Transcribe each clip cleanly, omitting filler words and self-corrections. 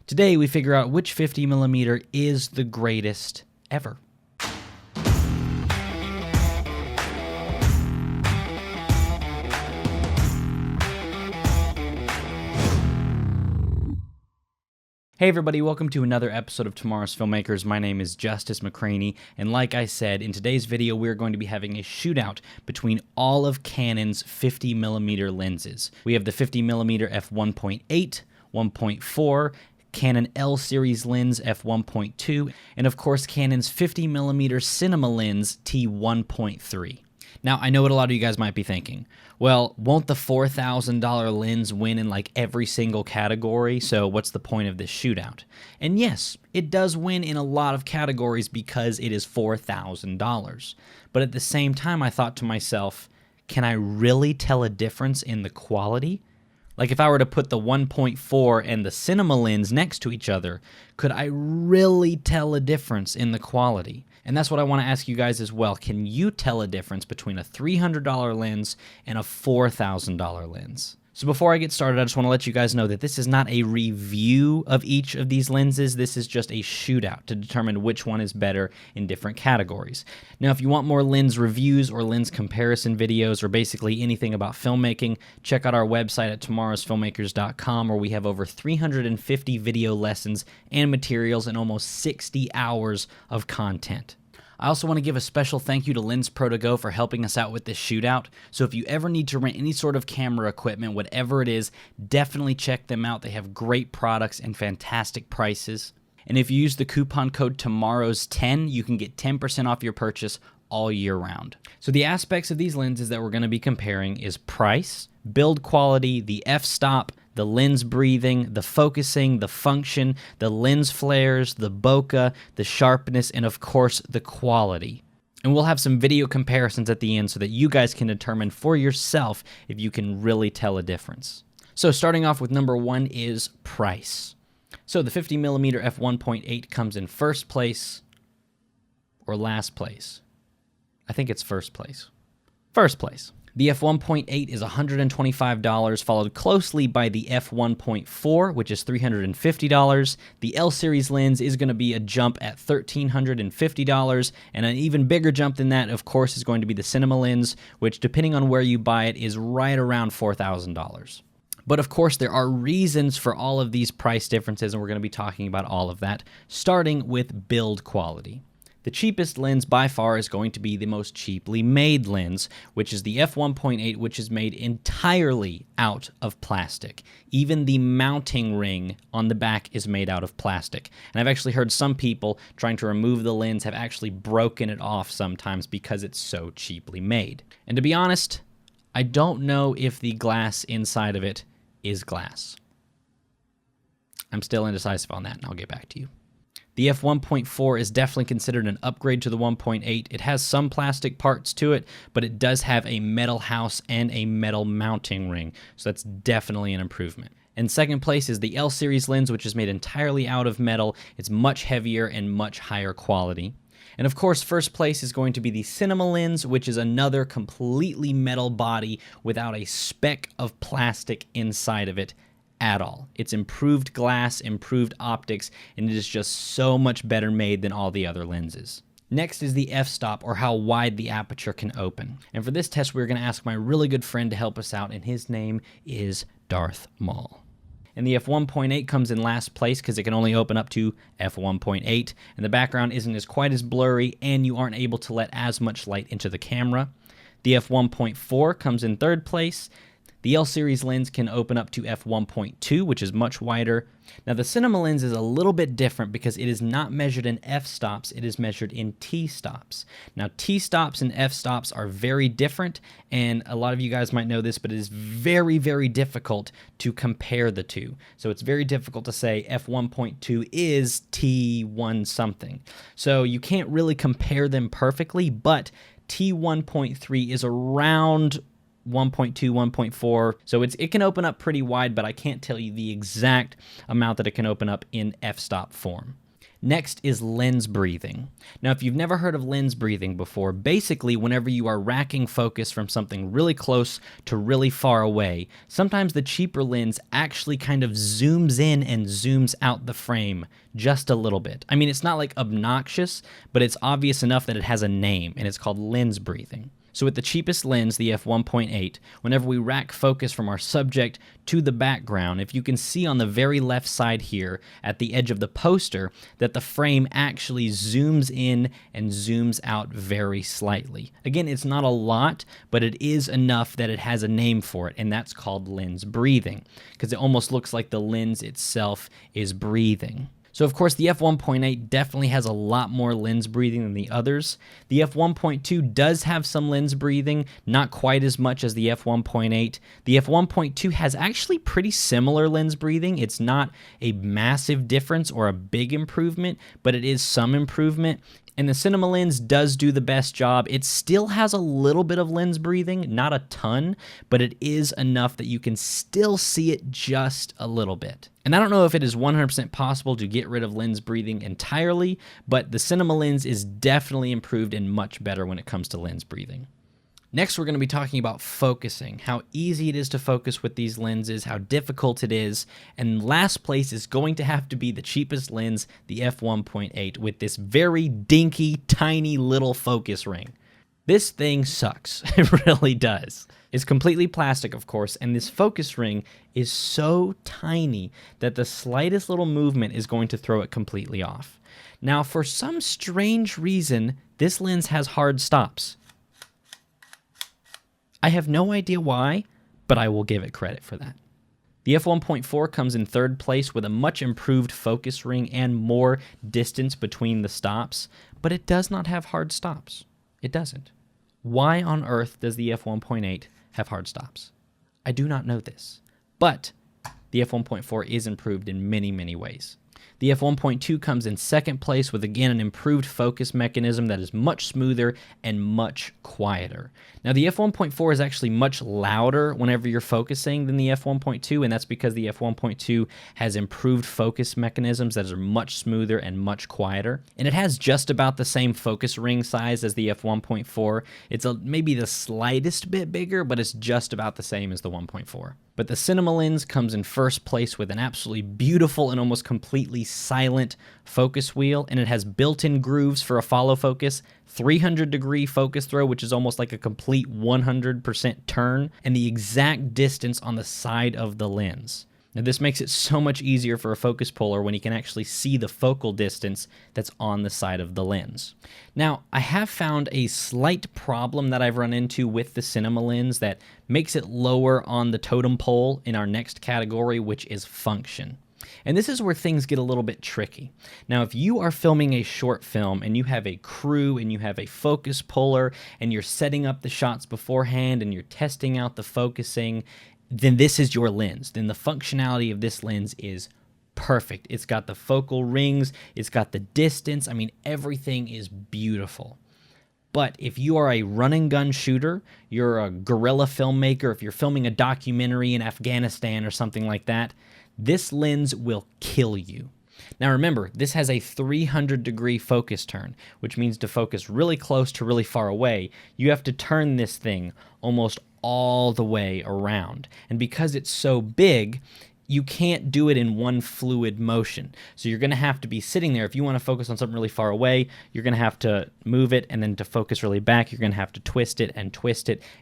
Today we figure out which 50mm is the greatest ever. Hey everybody, welcome to another episode of Tomorrow's Filmmakers. My name is Justice McCraney, and like I said, in today's video we're going to be having a shootout between all of Canon's 50mm lenses. We have the 50mm f1.8, 1.4, Canon L series lens f1.2, and of course Canon's 50mm cinema lens t1.3. Now, I know what a lot of you guys might be thinking. Well, won't the $4,000 lens win in like every single category? So what's the point of this shootout? And yes, it does win in a lot of categories because it is $4,000. But at the same time, I thought to myself, can I really tell a difference in the quality? Like if I were to put the 1.4 and the cinema lens next to each other, could I really tell a difference in the quality? And that's what I want to ask you guys as well. Can you tell a difference between a $300 lens and a $4,000 lens? So before I get started, I just want to let you guys know that this is not a review of each of these lenses. This is just a shootout to determine which one is better in different categories. Now, if you want more lens reviews or lens comparison videos or basically anything about filmmaking, check out our website at tomorrowsfilmmakers.com, where we have over 350 video lessons and materials and almost 60 hours of content. I also want to give a special thank you to Lens Pro To Go for helping us out with this shootout. So if you ever need to rent any sort of camera equipment, whatever it is, definitely check them out. They have great products and fantastic prices. And if you use the coupon code TOMORROWS10, you can get 10% off your purchase all year round. So the aspects of these lenses that we're going to be comparing is price, build quality, the f-stop, the lens breathing, the focusing, the function, the lens flares, the bokeh, the sharpness, and of course the quality. And we'll have some video comparisons at the end so that you guys can determine for yourself if you can really tell a difference. So starting off with number one is price. So the 50mm f1.8 comes in first place or last place? I think it's first place. First place. The f1.8 is $125, followed closely by the f1.4, which is $350. The L series lens is going to be a jump at $1,350, and an even bigger jump than that, of course, is going to be the cinema lens, which, depending on where you buy it, is right around $4,000. But of course, there are reasons for all of these price differences, and we're going to be talking about all of that, starting with build quality. The cheapest lens by far is going to be the most cheaply made lens, which is the f1.8, which is made entirely out of plastic. Even the mounting ring on the back is made out of plastic. And I've actually heard some people trying to remove the lens have actually broken it off sometimes because it's so cheaply made. And to be honest, I don't know if the glass inside of it is glass. I'm still indecisive on that, and I'll get back to you. The f1.4 is definitely considered an upgrade to the 1.8. It has some plastic parts to it, but it does have a metal house and a metal mounting ring, so that's definitely an improvement. In second place is the L series lens, which is made entirely out of metal. It's much heavier and much higher quality. And of course, first place is going to be the cinema lens, which is another completely metal body without a speck of plastic inside of it at all. It's improved glass, improved optics, and it is just so much better made than all the other lenses. Next is the f-stop, or how wide the aperture can open. And for this test, we're going to ask my really good friend to help us out, and his name is Darth Maul. And the f1.8 comes in last place because it can only open up to f1.8, and the background isn't quite as blurry, and you aren't able to let as much light into the camera. The f1.4 comes in third place. The L series lens can open up to f1.2, which is much wider. Now the cinema lens is a little bit different because it is not measured in f-stops, it is measured in t-stops. Now t-stops and f-stops are very different, and a lot of you guys might know this, but it is very, very difficult to compare the two. So it's very difficult to say f1.2 is t1 something. So you can't really compare them perfectly, but t1.3 is around 1.2, 1.4, so it can open up pretty wide, but I can't tell you the exact amount that it can open up in f-stop form. Next is lens breathing. Now, if you've never heard of lens breathing before, basically whenever you are racking focus from something really close to really far away, sometimes the cheaper lens actually kind of zooms in and zooms out the frame just a little bit. I mean, it's not like obnoxious, but it's obvious enough that it has a name, and it's called lens breathing. So with the cheapest lens, the f1.8, whenever we rack focus from our subject to the background, if you can see on the very left side here at the edge of the poster that the frame actually zooms in and zooms out very slightly. Again, it's not a lot, but it is enough that it has a name for it, and that's called lens breathing, because it almost looks like the lens itself is breathing. So of course the f1.8 definitely has a lot more lens breathing than the others. The f1.2 does have some lens breathing, not quite as much as the f1.8. The f1.2 has actually pretty similar lens breathing. It's not a massive difference or a big improvement, but it is some improvement. And the cinema lens does do the best job. It still has a little bit of lens breathing, not a ton, but it is enough that you can still see it just a little bit. And I don't know if it is 100% possible to get rid of lens breathing entirely, but the cinema lens is definitely improved and much better when it comes to lens breathing. Next, we're going to be talking about focusing, how easy it is to focus with these lenses, how difficult it is, and last place is going to have to be the cheapest lens, the f1.8, with this very dinky, tiny little focus ring. This thing sucks. It really does. It's completely plastic, of course, and this focus ring is so tiny that the slightest little movement is going to throw it completely off. Now, for some strange reason, this lens has hard stops. I have no idea why, but I will give it credit for that. The f1.4 comes in third place with a much improved focus ring and more distance between the stops, but it does not have hard stops. It doesn't. Why on earth does the f1.8 have hard stops? I do not know this, but the f1.4 is improved in many, many ways. The f1.2 comes in second place with, again, an improved focus mechanism that is much smoother and much quieter. Now, the f1.4 is actually much louder whenever you're focusing than the f1.2, and that's because the f1.2 has improved focus mechanisms that are much smoother and much quieter. And it has just about the same focus ring size as the f1.4. It's maybe the slightest bit bigger, but it's just about the same as the 1.4. But the cinema lens comes in first place with an absolutely beautiful and almost completely silent focus wheel, and it has built-in grooves for a follow focus, 300-degree focus throw, which is almost like a complete 100% turn, and the exact distance on the side of the lens. Now, this makes it so much easier for a focus puller when you can actually see the focal distance that's on the side of the lens. Now, I have found a slight problem that I've run into with the cinema lens that makes it lower on the totem pole in our next category, which is function. And this is where things get a little bit tricky. Now, if you are filming a short film and you have a crew and you have a focus puller and you're setting up the shots beforehand and you're testing out the focusing, then this is your lens. Then the functionality of this lens is perfect. It's got the focal rings, it's got the distance. I mean, everything is beautiful. But if you are a run and gun shooter, you're a guerrilla filmmaker, if you're filming a documentary in Afghanistan or something like that, this lens will kill you. Now remember, this has a 300-degree focus turn, which means to focus really close to really far away, you have to turn this thing almost all the way around. And because it's so big, you can't do it in one fluid motion. So you're going to have to be sitting there. If you want to focus on something really far away, you're going to have to move it, and then to focus really back, you're going to have to twist it, and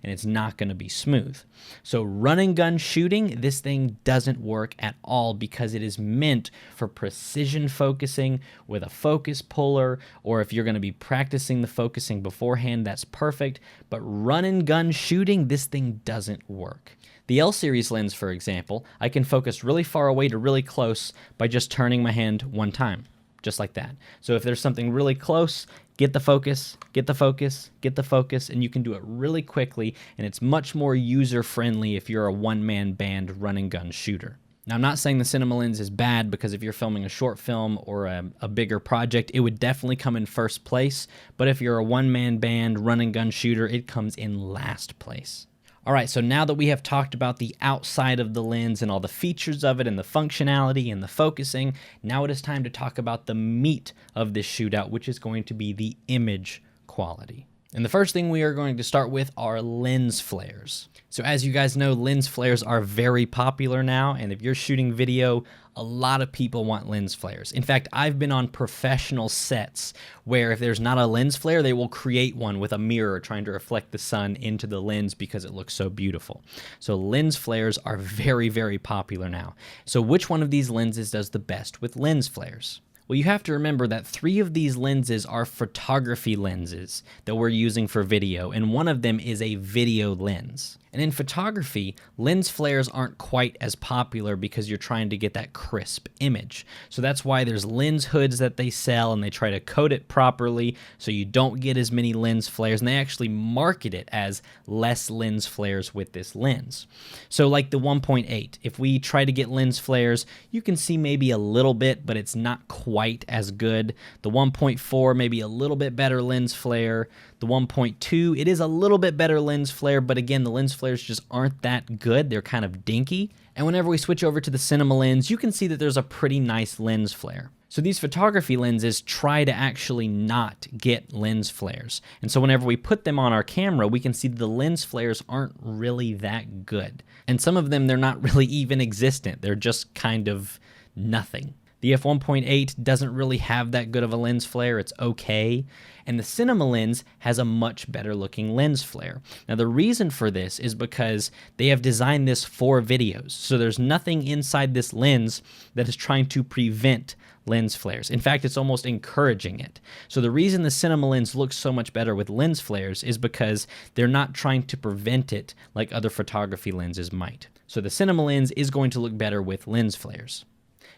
it's not going to be smooth. So run and gun shooting, this thing doesn't work at all because it is meant for precision focusing with a focus puller, or if you're going to be practicing the focusing beforehand, that's perfect. But run and gun shooting, this thing doesn't work. The L-series lens, for example, I can focus really far away to really close by just turning my hand one time, just like that. So if there's something really close, get the focus, get the focus, get the focus, and you can do it really quickly, and it's much more user-friendly if you're a one-man band run-and-gun shooter. Now, I'm not saying the cinema lens is bad, because if you're filming a short film or a bigger project, it would definitely come in first place, but if you're a one-man band run-and-gun shooter, it comes in last place. All right, so now that we have talked about the outside of the lens and all the features of it and the functionality and the focusing, now it is time to talk about the meat of this Shootout, which is going to be the image quality. And the first thing we are going to start with are lens flares. So as you guys know, lens flares are very popular now, and if you're shooting video, a lot of people want lens flares. In fact, I've been on professional sets where if there's not a lens flare, they will create one with a mirror trying to reflect the sun into the lens because it looks so beautiful. So lens flares are very, very popular now. So which one of these lenses does the best with lens flares? Well, you have to remember that 3 of these lenses are photography lenses that we're using for video, and one of them is a video lens. And in photography, lens flares aren't quite as popular because you're trying to get that crisp image. So that's why there's lens hoods that they sell, and they try to coat it properly so you don't get as many lens flares, and they actually market it as less lens flares with this lens. So like the 1.8, if we try to get lens flares, you can see maybe a little bit, but it's not quite as good. The 1.4, maybe a little bit better lens flare. The 1.2, it is a little bit better lens flare, but again, the lens flares just aren't that good. They're kind of dinky. And whenever we switch over to the cinema lens, you can see that there's a pretty nice lens flare. So these photography lenses try to actually not get lens flares. And so whenever we put them on our camera, we can see the lens flares aren't really that good. And some of them, they're not really even existent. They're just kind of nothing. The f1.8 doesn't really have that good of a lens flare. It's okay. And the cinema lens has a much better looking lens flare. Now the reason for this is because they have designed this for videos. So there's nothing inside this lens that is trying to prevent lens flares. In fact, it's almost encouraging it. So the reason the cinema lens looks so much better with lens flares is because they're not trying to prevent it like other photography lenses might. So the cinema lens is going to look better with lens flares.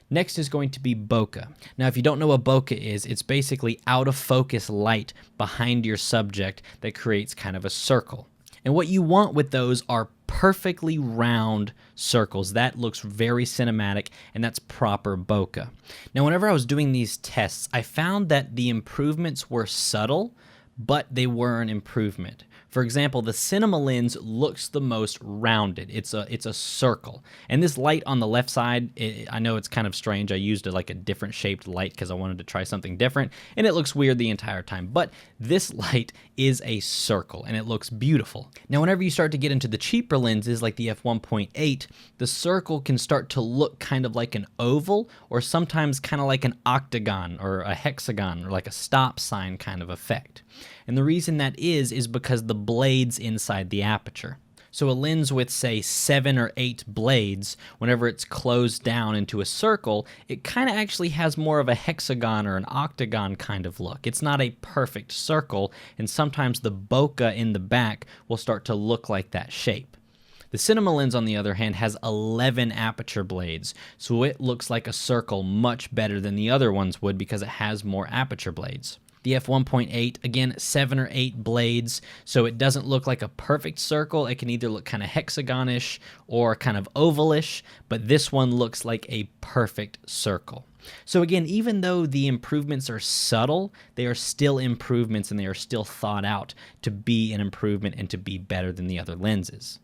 Next is going to be bokeh. Now, if you don't know what bokeh is, it's basically out of focus light behind your subject that creates kind of a circle. And what you want with those are perfectly round circles. That looks very cinematic, and that's proper bokeh. Now, whenever I was doing these tests, I found that the improvements were subtle, but they were an improvement. For example, the cinema lens looks the most rounded. It's a circle. And this light on the left side, I know it's kind of strange. I used like a different shaped light because I wanted to try something different, and it looks weird the entire time. But this light is a circle, and it looks beautiful. Now, whenever you start to get into the cheaper lenses like the f1.8, the circle can start to look kind of like an oval, or sometimes kind of like an octagon or a hexagon, or like a stop sign kind of effect. And the reason that is because the blades inside the aperture. So a lens with, say, 7 or 8 blades, whenever it's closed down into a circle, it kind of actually has more of a hexagon or an octagon kind of look. It's not a perfect circle, and sometimes the bokeh in the back will start to look like that shape. The cinema lens, on the other hand, has 11 aperture blades, so it looks like a circle much better than the other ones would because it has more aperture blades. The f1.8, again, 7 or 8 blades, so it doesn't look like a perfect circle. It can either look kind of hexagonish or kind of ovalish, but this one looks like a perfect circle. So again, even though the improvements are subtle, they are still improvements, and they are still thought out to be an improvement and to be better than the other lenses.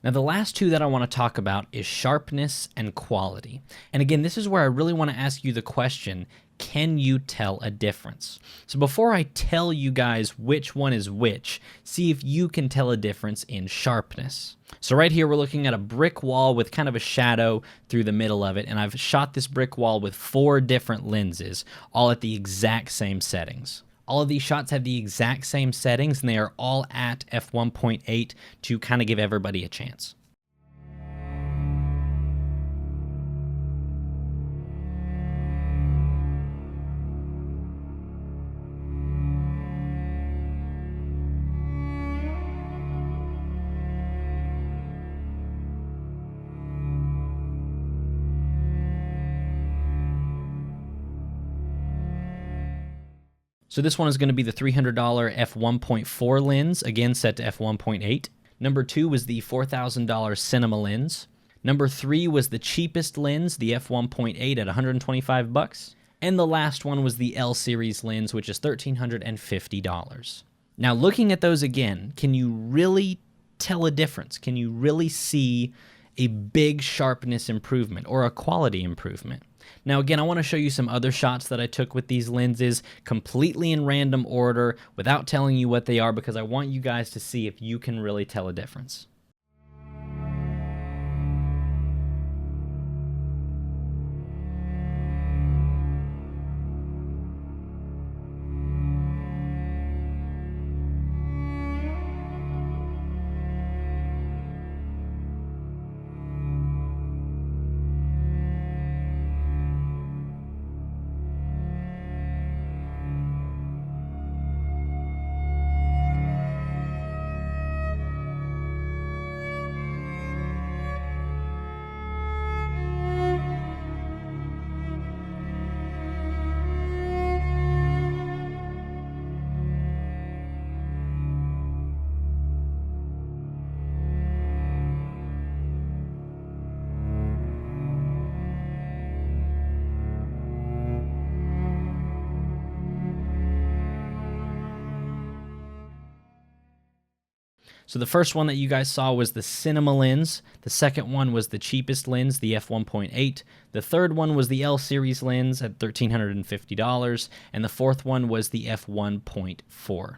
Now, the last 2 that I want to talk about is sharpness and quality. And again, this is where I really want to ask you the question, can you tell a difference? So before I tell you guys which one is which, see if you can tell a difference in sharpness. So right here, we're looking at a brick wall with kind of a shadow through the middle of it, and I've shot this brick wall with 4 different lenses, all at the exact same settings. All of these shots have the exact same settings, and they are all at f1.8 to kind of give everybody a chance. So this one is going to be the $300 f1.4 lens, again set to f1.8. Number 2 was the $4,000 cinema lens. Number 3 was the cheapest lens, the f1.8 at $125. And the last one was the L series lens, which is $1,350. Now looking at those again, can you really tell a difference? Can you really see a big sharpness improvement or a quality improvement? Now again, I want to show you some other shots that I took with these lenses completely in random order without telling you what they are, because I want you guys to see if you can really tell a difference. So the first one that you guys saw was the cinema lens. The second one was the cheapest lens, the f1.8. The third one was the L series lens at $1,350. And the fourth one was the f1.4.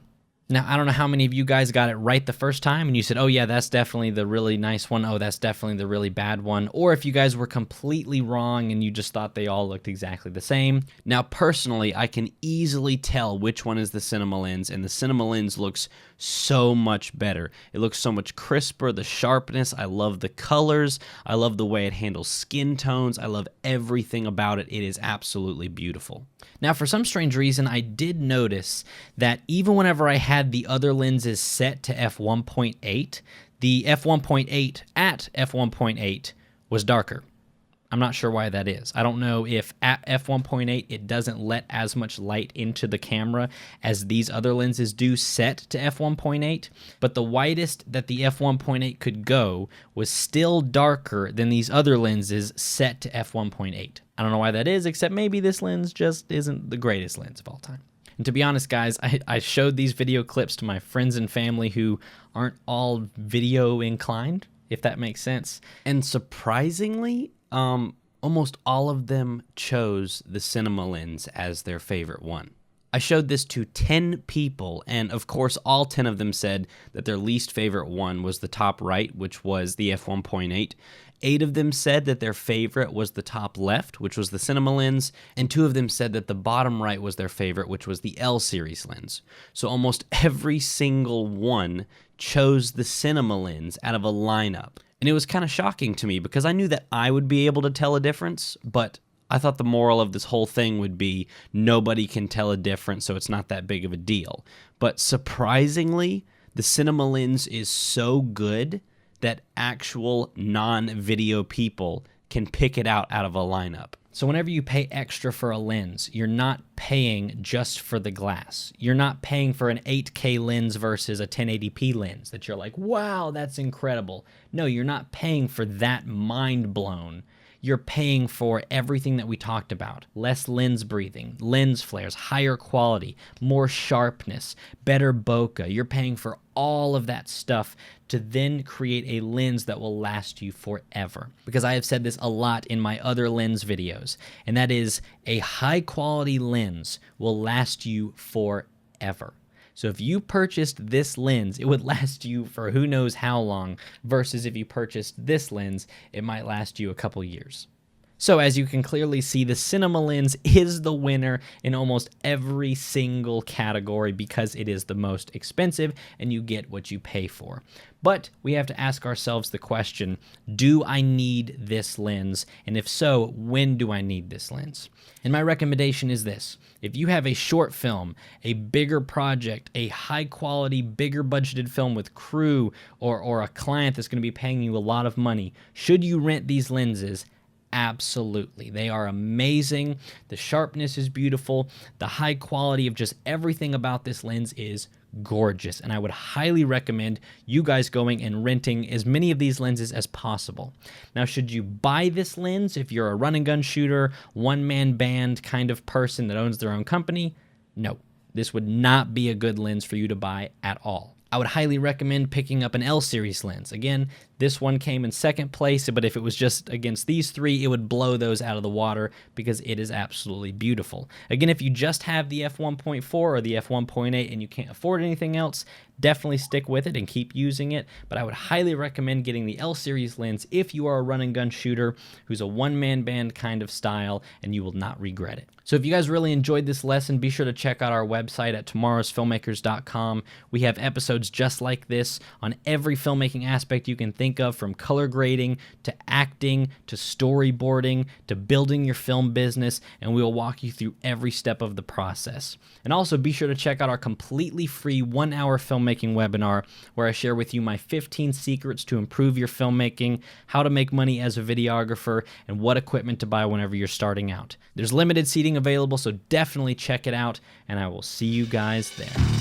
Now, I don't know how many of you guys got it right the first time and you said, oh yeah, that's definitely the really nice one. Oh, that's definitely the really bad one. Or if you guys were completely wrong and you just thought they all looked exactly the same. Now, personally, I can easily tell which one is the cinema lens, and the cinema lens looks so much better. It looks so much crisper, the sharpness, I love the colors, I love the way it handles skin tones, I love everything about it. It is absolutely beautiful. Now, for some strange reason, I did notice that even whenever I had the other lenses set to f1.8, the f1.8 at f1.8 was darker. I'm not sure why that is. I don't know if at f1.8 it doesn't let as much light into the camera as these other lenses do set to f1.8, but the widest that the f1.8 could go was still darker than these other lenses set to f1.8. I don't know why that is, except maybe this lens just isn't the greatest lens of all time. And to be honest, guys, I showed these video clips to my friends and family who aren't all video inclined, if that makes sense. And surprisingly, almost all of them chose the cinema lens as their favorite one. I showed this to 10 people, and of course all 10 of them said that their least favorite one was the top right, which was the f1.8. 8 of them said that their favorite was the top left, which was the cinema lens, and 2 of them said that the bottom right was their favorite, which was the L series lens. So almost every single one chose the cinema lens out of a lineup. And it was kind of shocking to me because I knew that I would be able to tell a difference, but I thought the moral of this whole thing would be nobody can tell a difference, so it's not that big of a deal. But surprisingly, the cinema lens is so good that actual non-video people can pick it out of a lineup. So whenever you pay extra for a lens, you're not paying just for the glass. You're not paying for an 8K lens versus a 1080p lens that you're like, wow, that's incredible. No, you're not paying for that mind blown. You're paying for everything that we talked about. Less lens breathing, lens flares, higher quality, more sharpness, better bokeh. You're paying for all of that stuff to then create a lens that will last you forever. Because I have said this a lot in my other lens videos, and that is a high quality lens will last you forever. So if you purchased this lens, it would last you for who knows how long, versus if you purchased this lens, it might last you a couple years. So as you can clearly see, the cinema lens is the winner in almost every single category because it is the most expensive and you get what you pay for. But we have to ask ourselves the question, do I need this lens? And if so, when do I need this lens? And my recommendation is this. If you have a short film, a bigger project, a high quality, bigger budgeted film with crew or a client that's going to be paying you a lot of money, should you rent these lenses? Absolutely. They are amazing. The sharpness is beautiful. The high quality of just everything about this lens is gorgeous. And I would highly recommend you guys going and renting as many of these lenses as possible. Now, should you buy this lens if you're a run and gun shooter, one-man band kind of person that owns their own company? No. This would not be a good lens for you to buy at all. I would highly recommend picking up an L series lens. Again, this one came in second place, but if it was just against these three, it would blow those out of the water because it is absolutely beautiful. Again, if you just have the f1.4 or the f1.8 and you can't afford anything else, definitely stick with it and keep using it, but I would highly recommend getting the L series lens if you are a run and gun shooter who's a one-man band kind of style, and you will not regret it. So if you guys really enjoyed this lesson, be sure to check out our website at tomorrowsfilmmakers.com. We have episodes just like this on every filmmaking aspect you can think of, from color grading to acting to storyboarding to building your film business, and we will walk you through every step of the process. And also be sure to check out our completely free 1-hour filmmaking webinar where I share with you my 15 secrets to improve your filmmaking, how to make money as a videographer, and what equipment to buy whenever you're starting out. There's limited seating available, so definitely check it out, and I will see you guys there.